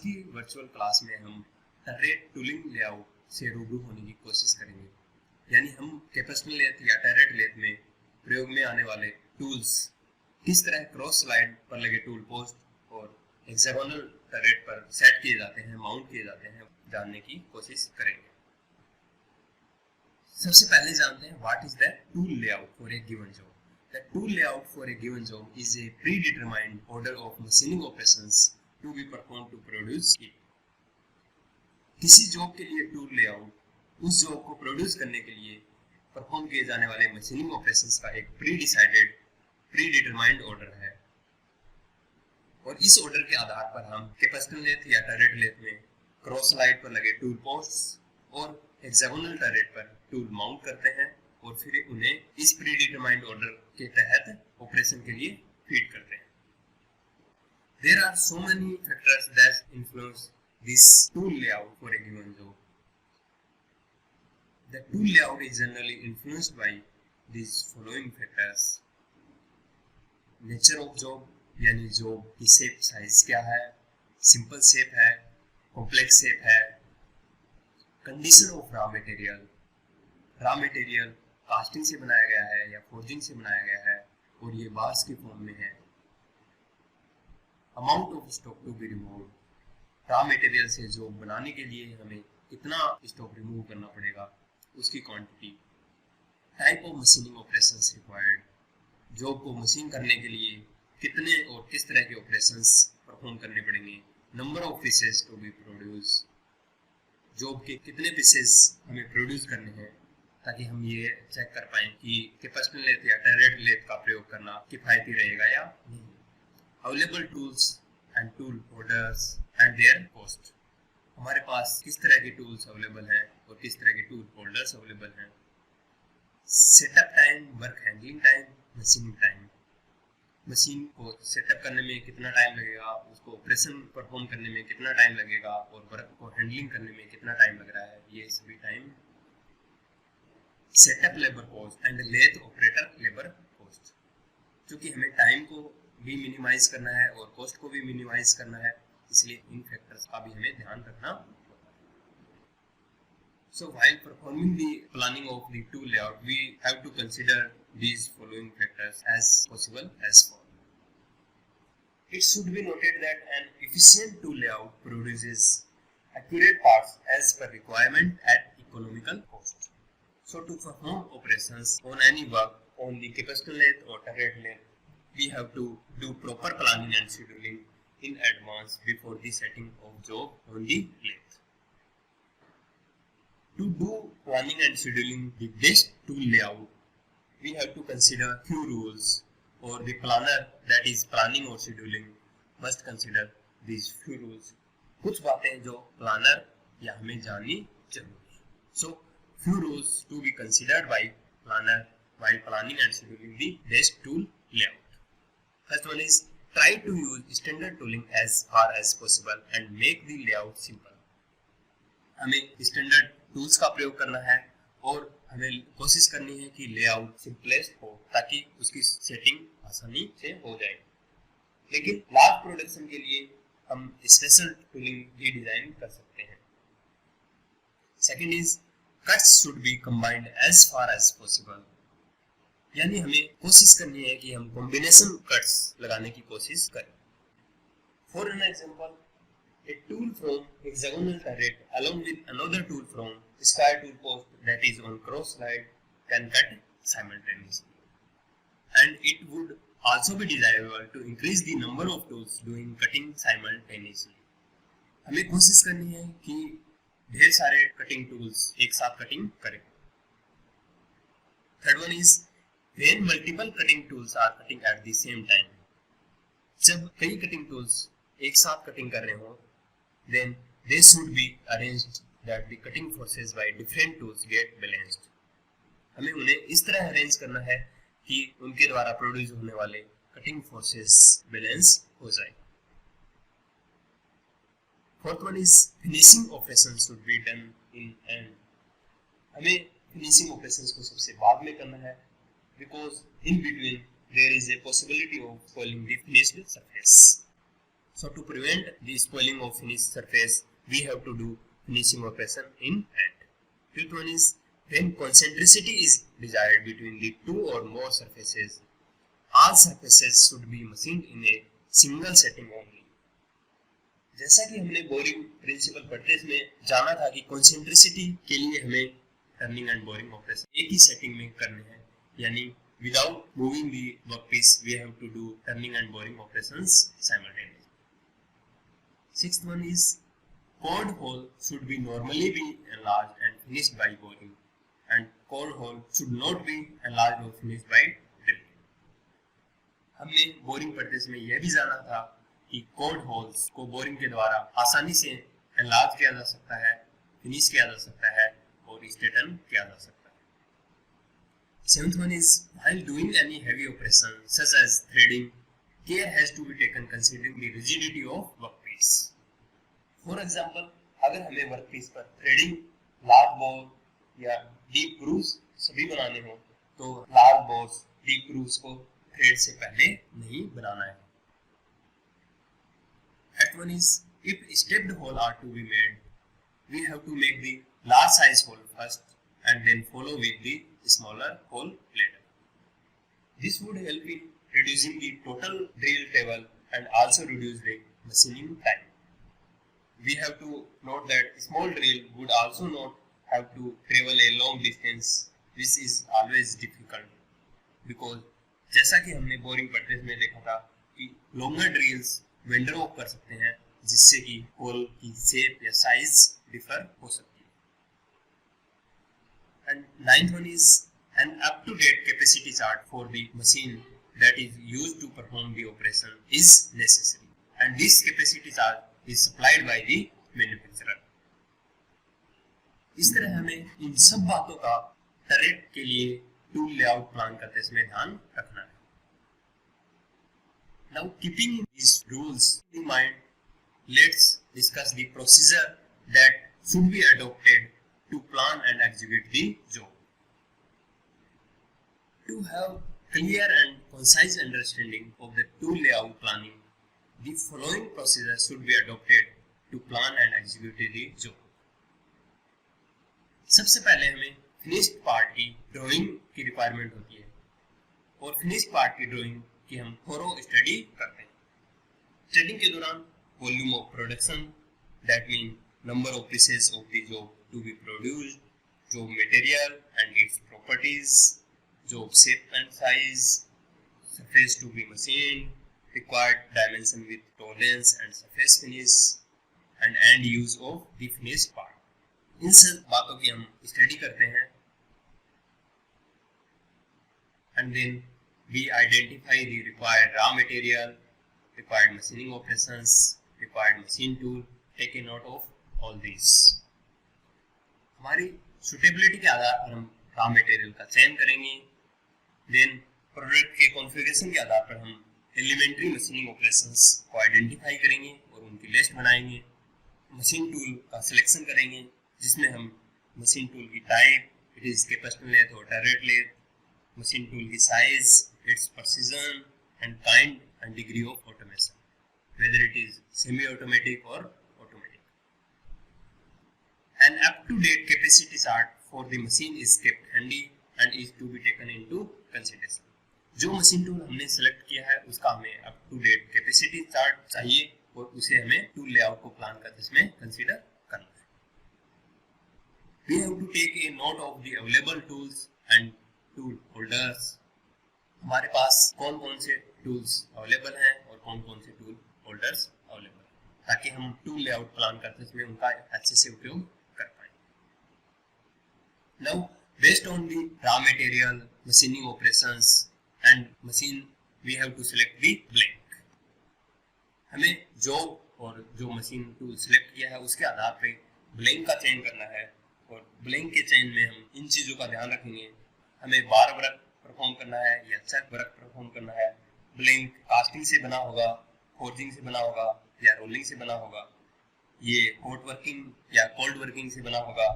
की virtual class में हम टर्रेट टूलिंग लेआउट से रूबरू होने की कोशिश करेंगे। यानी हम कैपेस्टन लेथ या टर्रेट लेथ में प्रयोग में आने वाले टूल्स किस तरह क्रॉस स्लाइड पर लगे टूल पोस्ट और हेक्सागोनल टर्रेट पर सेट किए जाते हैं, माउंट किए जाते हैं, जानने की कोशिश करेंगे। सबसे पहले जानते हैं what is the tool layout for a given job. The tool layout for a given job is a predetermined order of machining operations to be performed to produce it. किसी जॉब के लिए टूल लेआउट उस job को produce करने के लिए perform किए जाने वाले मशीनिंग ऑपरेशंस का एक प्रीडिटरमाइंड ऑर्डर है और इस ऑर्डर के आधार पर हम कैपेस्टन लेथ या टर्रेट लेथ में क्रॉस स्लाइड पर लगे टूल पोस्ट्स और हेक्सागोनल टर्रेट पर टूल माउंट करते हैं और फिर उन्हें इस प्रीडिटरमाइंड ऑर्डर के तहत ऑपरेशन के लिए फीड करते हैं। There are so many factors that influence this tool layout for a given job. The tool layout is generally influenced by these following factors. Nature of job, यानी job की shape size क्या है, simple shape है, complex shape है, condition of raw material casting से बनाया गया है या फोर्जिंग से बनाया गया है और ये बार्स के फॉर्म में है, amount of stock to be remove, raw material से जॉब बनाने के लिए हमें कितना स्टॉक रिमूव करना पड़ेगा, उसकी quantity, type of machining operations required, job को मशीन करने के लिए कितने और किस तरह के ऑपरेशंस परफॉर्म करने पड़ेंगे, number of pieces to be produce, job के कितने पीसेस हमें प्रोड्यूस करने हैं ताकि हम ये चेक कर पाएं कि कैपेस्टन लेथ या टर्रेट लेथ का प्रयोग करना किफायती रहेगा या नहीं। Available tools and tool holders and there cost, हमारे पास किस तरह के टूल्स अवेलेबल हैं और किस तरह के टूल होल्डर्स अवेलेबल हैं। Setup time, work handling time, machining time, machine को सेटअप करने में कितना टाइम लगेगा, उसको ऑपरेशन परफॉर्म करने में कितना टाइम लगेगा और वर्क को हैंडलिंग करने में कितना टाइम लग रहा है, ये सभी time. Setup labour cost and lathe operator labour cost, क्योंकि हमें टाइम को भी मिनिमाइज करना है और कॉस्ट को भी मिनिमाइज करना है, इसलिए इन फैक्टर्स का भी हमें ध्यान रखना होगा। So while performing the planning of the tool layout, we have to consider these following factors as possible as follows. It should be noted that an efficient tool layout produces accurate parts as per requirement at economical cost. So to perform operations on any work on the capacitance lathe or turret lathe, we have to do proper planning and scheduling in advance before the setting of job on the lathe. To do planning and scheduling the best tool layout, we have to consider few rules, or the planner that is planning or scheduling must consider these few rules. कुछ बातें जो planner या हमें जाननी जरूरी है। So few rules to be considered by planner while planning and scheduling the best tool layout. First one is try to use standard tooling as far as possible and make the layout simple. हमें standard tools का प्रयोग करना है और हमें कोशिश करनी है कि लेआउट सिंपलेस्ट हो ताकि उसकी सेटिंग आसानी से हो जाए। लेकिन लार्ज प्रोडक्शन के लिए हम स्पेशल टूलिंग भी डिजाइन कर सकते हैं। Second is cuts should be combined as far as possible, यानी हमें कोशिश करनी है कि हम कॉम्बिनेशन कट्स लगाने की कोशिश करें। For an example, a tool from hexagonal turret along with another tool from square tool post that is on cross slide can cut simultaneously, and it would also be desirable to increase the number of tools doing cutting simultaneously. हमें कोशिश करनी है कि ढेर सारे cutting tools एक साथ cutting करें। Third one is when multiple cutting tools are cutting at the same time, जब कई कटिंग टूल्स एक साथ कटिंग कर रहे हो, then they should be arranged that the cutting forces by different tools get balanced. हमें उन्हें इस तरह अरेंज करना है कि उनके द्वारा प्रोड्यूस होने वाले कटिंग फोर्सेस बैलेंस हो जाए। Fourth one is finishing operation should be done in and, हमें फिनिशिंग ऑपरेशंस को सबसे बाद में करना है because in between there is a possibility of spoiling the finished surface. So to prevent the spoiling of finished surface, we have to do finishing operation in hand. Fifth one is when concentricity is desired between the two or more surfaces, all surfaces should be machined in a single setting only. जैसा कि हमने boring principal पढ़ते में जाना था कि कॉन्सेंट्रिसिटी के लिए हमें टर्निंग एंड बोरिंग ऑपरेशन एक ही सेटिंग में करने हैं, यानी without moving the workpiece we have to do turning and boring operations simultaneously. Sixth one is cord hole should be normally be enlarged and finished by boring, and cord hole should not be enlarged or finished by drilling. हमने boring पढ़ते समय यह भी जाना था कि cord holes को boring के द्वारा आसानी से enlarge किया जा सकता है, फिनिश किया जा सकता है और स्ट्रेटन किया जा सकता है. Seventh one is while doing any heavy operation such as threading, care has to be taken considering the rigidity of workpiece. For example, अगर हमें वर्कपीस पर थ्रेडिंग, लार्ज बोर या डीप ग्रूव्स सभी बनाने हो तो लार्ज बोर्स, डीप ग्रूव्स को thread से पहले नहीं बनाना है. Eighth one is if stepped hole are to be made, we have to make the large size hole first and then follow with the smaller hole later. This would help in reducing the total drill table and also reduce the machining time. We have to note that small drill would also not have to travel a long distance, which is always difficult because जैसा कि हमने boring पढ़ते में देखा था कि longer drills vendor of कर सकते हैं जिससे कि होल की शेप या साइज डिफर हो सकती है. And ninth one is an up-to-date capacity chart for the machine that is used to perform the operation is necessary, and this capacity chart is supplied by the manufacturer. इस तरह हमें इन सब बातों का turret के लिए टूल लेआउट प्लान करते समय ध्यान रखना है. Now keeping these rules in mind, let's discuss the procedure that should be adopted to plan and execute the job. To have clear and concise understanding of the tool layout planning, the following procedure should be adopted to plan and execute the job. सबसे पहले हमें finished part की drawing की requirement होती है और finished part की drawing की हम थोरो स्टडी करते हैं. स्टडिंग के दौरान volume of production, that mean number of pieces of the job to be produced, job material and its properties, job shape and size, surface to be machined, required dimension with tolerance and surface finish, and end use of the finished part. इन सब बातों की हम study करते हैं. And then we identify the required raw material, required machining operations, required machine tool, take a note of all these. हमारी suitability के आधार पर हम रॉ मटेरियल का चयन करेंगे. देन प्रोडक्ट के कॉन्फ़िगरेशन के आधार पर हम एलिमेंट्री मशीनिंग ऑपरेशंस को आइडेंटिफाई करेंगे और उनकी लिस्ट बनाएंगे. मशीन टूल का सिलेक्शन करेंगे जिसमें हम मशीन टूल की type, it is capacitor lathe और टर्रेट लेथ, मशीन टूल की size, its precision and kind and degree of automation, whether it is semi automatic और An up-to-date capacity chart for the machine is kept handy and is to be taken into consideration. जो machine tool हमने select किया है उसका हमें up-to-date capacity chart चाहिए और उसे हमें टूल लेआउट को प्लान करते समय कंसीडर करना है. We have to take a note of the available tools and tool holders. हमारे पास कौन कौन से टूल्स अवेलेबल हैं और कौन कौन से टूल होल्डर्स अवेलेबल हैं ताकि हम टूल लेआउट प्लान करते समय उनका अच्छे से उपयोग कर पाए. Now, based on the raw material, machining operations and machine, we have to select the blank. हमें जॉब और जो मशीन टूल सिलेक्ट किया है उसके आधार पे ब्लैंक का चयन करना है और ब्लैंक के चयन में हम इन चीज़ों का ध्यान रखेंगे. हमें बार वर्क परफॉर्म करना है या चेक वर्क परफॉर्म करना है. ब्लैंक कास्टिंग से बना होगा, फोर्जिंग से बना होगा या रोलिंग से बना होगा, ये हॉट वर्किंग या कोल्ड वर्किंग से बना होगा.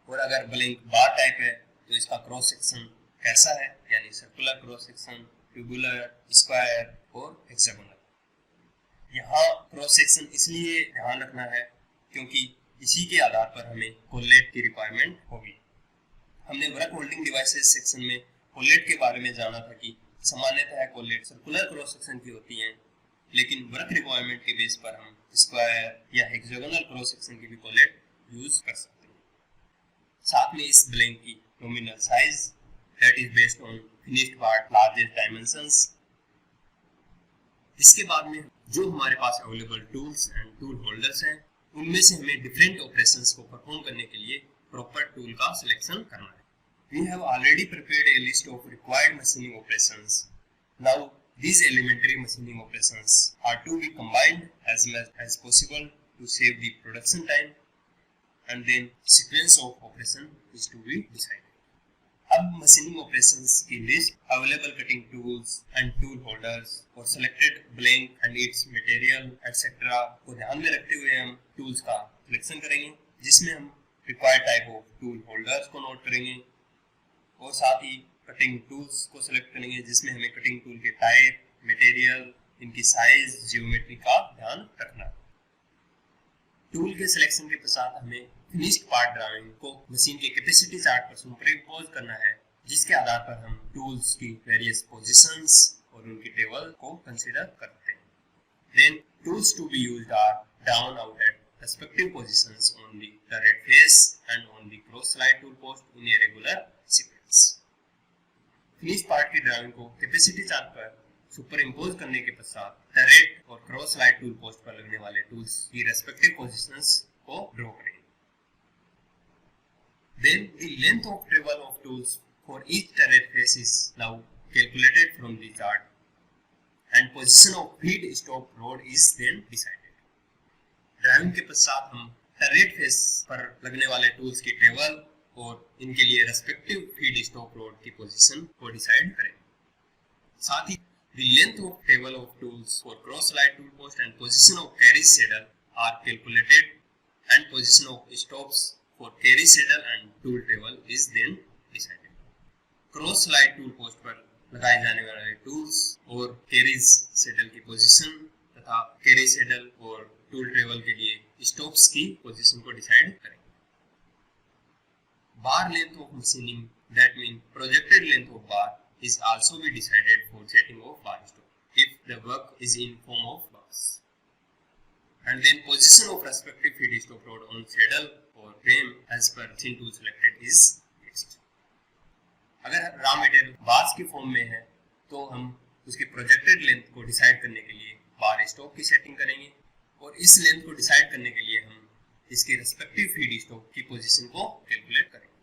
और अगर ब्लैंक बार टाइप है तो इसका क्रॉस सेक्शन कैसा है, यानी circular cross section, tubular, square और हेक्सागोनल. यहाँ क्रॉस सेक्शन इसलिए ध्यान रखना है क्योंकि इसी के आधार पर हमें कोलेट की रिक्वायरमेंट होगी। हमने वर्क होल्डिंग डिवाइसेस सेक्शन में कोलेट के बारे में जाना था कि सामान्यतः कोलेट सर्कुलर क्रॉस सेक्शन की होती हैं, लेकिन वर्क रिक्वायरमेंट के बेस पर हम स्क्वायर या हेक्सागोनल क्रॉस सेक्शन की भी कोलेट यूज कर सकते हैं। साथ में इस ब्लैंक की nominal size that is based on finished part largest dimensions. इसके बाद में जो हमारे पास available tools and tool holders हैं, उनमें से हमें डिफरेंट ऑपरेशंस को परफॉर्म करने के लिए प्रॉपर टूल का सिलेक्शन करना है। We have already prepared a list of required machining operations. Now, these elementary machining operations are to be combined as much as possible to save the production time, and then sequence of operation is to be decided. अब machining operations की list, available cutting tools and tool holders और selected blank and its material etcetera को ध्यान में रखते हुए हम tools का सिलेक्शन करेंगे, जिसमें हम required type of tool holders को नोट करेंगे और साथ ही कटिंग टूल्स को सिलेक्ट करेंगे, जिसमें हमें कटिंग टूल के टाइप, मटेरियल, इनकी साइज, जियोमेट्री का ध्यान रखना है। टूल के सिलेक्शन के पश्चात हमें फिनिश्ड पार्ट ड्राइंग को मशीन के कैपेसिटी चार्ट पर सुपरइम्पोज करना है, जिसके आधार पर हम टूल्स की वेरियस पोजीशंस और उनकी टेबल को कंसीडर करते हैं। Then tools to be used are down out at respective positions on the turret face and on the cross slide tool post in a regular sequence. Finish part की drawing को capacity chart पर super impose करने के पश्चात turret और cross slide tool post पर लगने वाले टूल्स की रेस्पेक्टिव पोजीशंस को ड्रॉ करेंगे। Then the length of travel of tools for each turret face is now calculated from the chart, and position of feed stop rod is then decided. Driving के पश्चात हम turret face पर लगने वाले tools की table और इनके लिए रेस्पेक्टिव फीड स्टॉप रोड की पोजीशन को डिसाइड करेंगे। साथ ही the length of table of tools for cross slide tool post and position of carry saddle are calculated, and position of stops for carry saddle and tool table is then decided. Cross slide tool post पर लगाए जाने वाले tools और carry saddle की position तथा carry saddle और tool table के लिए स्टॉप्स की पोजीशन को डिसाइड करेंगे। Bar length of machining, that mean projected length of bar is also be decided for setting of bar stop if the work is in form of bars, and then position of respective feed stop rod on saddle और frame edge पर machine tool selected is fixed. अगर raw material bars की form में है तो हम उसकी projected length को डिसाइड करने के लिए बार स्टॉप की सेटिंग करेंगे, और इस लेंथ को डिसाइड करने के लिए हम इसके रेस्पेक्टिव फीड स्टॉप की पोजीशन को कैलकुलेट करेंगे।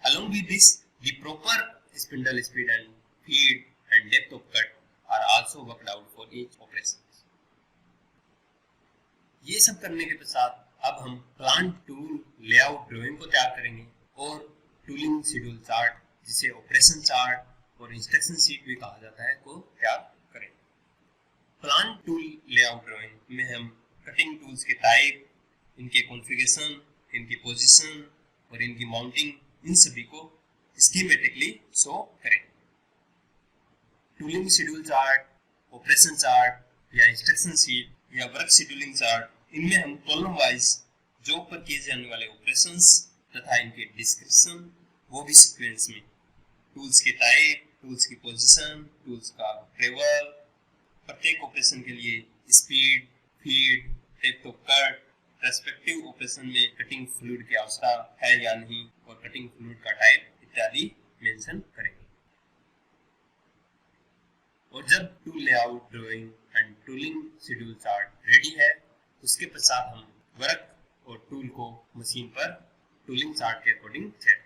Along with this, the proper spindle speed and feed and depth of cut are also worked out for each operation. ये सब करने के पश्चात अब हम प्लांट टूल लेआउट ड्राइंग को तैयार करेंगे और टूलिंग शेड्यूल चार्ट, जिसे ऑपरेशन चार्ट और इंस्ट्रक्शन शीट भी कहा जाता है, को तैयार करेंगे। प्लांट टूल लेआउट ड्राइंग में हम कटिंग टूल्स के टाइप, इनके कॉन्फ़िगरेशन, इनकी पोजीशन और इनकी माउंटिंग, इन सभी को स्कीमेटिकली शो करेंगे। Tooling schedule chart, operation chart या इंस्ट्रक्शन शीट या वर्क शेड्यूलिंग चार्ट, इनमें हम कॉलम वाइज जॉब पर किए जाने वाले ऑपरेशंस तथा इनके डिस्क्रिप्शन, वो भी सीक्वेंस में, टूल्स के टाइप, टूल्स की पोजीशन, टूल्स का टेबल, प्रत्येक ऑपरेशन के लिए speed, feed, depth of cut, respective operation में कटिंग फ्लूइड की आवश्यकता है या नहीं और कटिंग फ्लूइड का टाइप इत्यादि मेंशन करेंगे। और जब tool layout drawing and tooling schedule chart ready है, उसके पश्चात हम वर्क और टूल को मशीन पर टूलिंग चार्ट के अकॉर्डिंग सेट